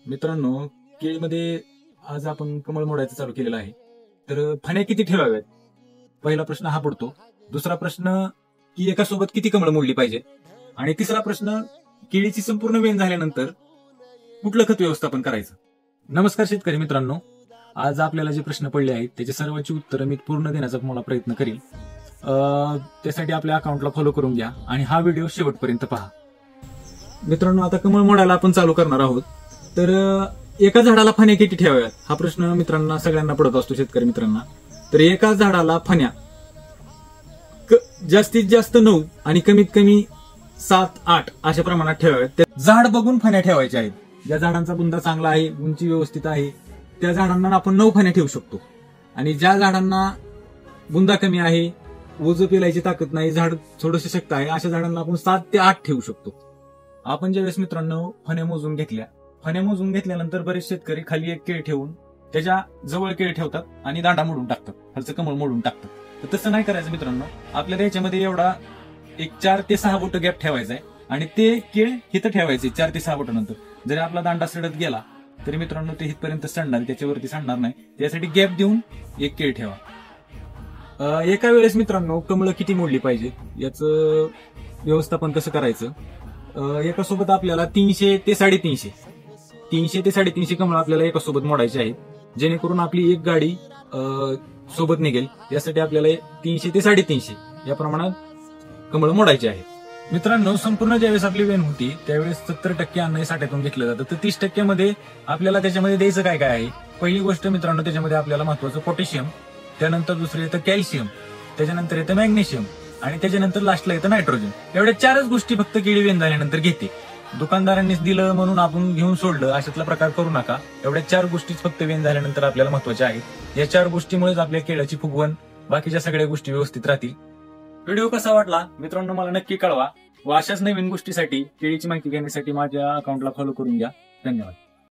मित्रांनो, केळीमध्ये आज आपण कमळ मोडायचं चालू केलेलं आहे. तर फण्या किती ठेवाव्यात? पहिला प्रश्न हा पडतो. दुसरा प्रश्न की एका सोबत किती कमळ मोडली पाहिजे? आणि तिसरा प्रश्न, केळीची संपूर्ण वेण झाल्यानंतर कुठलं खत व्यवस्थापन करायचं? नमस्कार शेतकरी मित्रांनो, आज आपल्याला जे प्रश्न पडले आहेत त्याचे सर्वांची उत्तरं मी पूर्ण देण्याचा मला प्रयत्न करील. त्यासाठी आपल्या अकाउंटला फॉलो करून घ्या आणि हा व्हिडिओ शेवटपर्यंत पहा. मित्रांनो, आता कमळ मोडायला आपण चालू करणार आहोत. तर एका झाडाला फण्या किती ठेवाव्यात हा प्रश्न मित्रांना सगळ्यांना पडत असतो, शेतकरी मित्रांना. तर एका झाडाला फण्या जास्तीत जास्त 9 आणि कमीत कमी 7-8 अशा प्रमाणात ठेवाव्यात. झाड बघून फण्या ठेवायच्या आहेत. ज्या झाडांचा बुंदा चांगला आहे, उंची व्यवस्थित आहे, त्या झाडांना आपण 9 फण्या ठेवू शकतो. आणि ज्या झाडांना बुंदा कमी आहे, ओझं पेलायची ताकद नाही, झाड थोडंसं शक्त आहे, अशा झाडांना आपण 7 ते 8 ठेवू शकतो. आपण ज्यावेळेस मित्रांनो फण्या मोजून घेतल्यानंतर बरेच शेतकरी खाली एक केळ ठेवून त्याच्या जवळ केळ ठेवतात आणि दांडा मोडून टाकतात, खालचं कमळ मोडून टाकतात. तर तसं नाही करायचं मित्रांनो. आपल्याला याच्यामध्ये एवढा एक 4 ते 6 बोट गॅप ठेवायचा आहे आणि ते केळ हिथं ठेवायचे 4 ते 6 बोटानंतर. जरी आपला दांडा सडत गेला तरी मित्रांनो ते हितपर्यंत सडणार, त्याच्यावरती सडणार नाही. त्यासाठी गॅप देऊन एक केळ ठेवा. एका वेळेस मित्रांनो कमळ किती मोडली पाहिजे याचं व्यवस्थापन कसं करायचं? एका सोबत आपल्याला 300 ते 350 कमळ आपल्याला एका सोबत मोडायचे आहेत, जेणेकरून आपली एक गाडी सोबत निघेल. यासाठी आपल्याला 300 ते 350 या प्रमाणात कमळ मोडायचे आहेत. मित्रांनो, संपूर्ण ज्यावेळेस आपली वेण होती त्यावेळेस 70% अन्न हे साठ्यातून घेतलं जातं. तर 30% मध्ये आपल्याला त्याच्यामध्ये द्यायचं काय काय आहे? पहिली गोष्ट मित्रांनो, त्याच्यामध्ये आपल्याला महत्वाचं पोटॅशियम, त्यानंतर दुसरं येतं कॅल्शियम, त्याच्यानंतर येतं मॅग्नेशियम आणि त्याच्यानंतर लास्टला येतं नायट्रोजन. एवढ्या 4च गोष्टी फक्त केळी वेण झाल्यानंतर घेते. दुकानदारांनीच दिलं म्हणून आपण घेऊन सोडलं अशातला प्रकार करू नका. एवढ्या 4 गोष्टीच फक्त वेण झाल्यानंतर आपल्याला महत्वाच्या आहेत. या 4 गोष्टीमुळेच आपल्या केळाची फुगवण, बाकीच्या सगळ्या गोष्टी व्यवस्थित राहतील. व्हिडिओ कसा वाटला मित्रांनो मला नक्की कळवा. व अशाच नवीन गोष्टीसाठी, केळीची माहिती घेण्यासाठी माझ्या अकाउंटला फॉलो करून घ्या. धन्यवाद.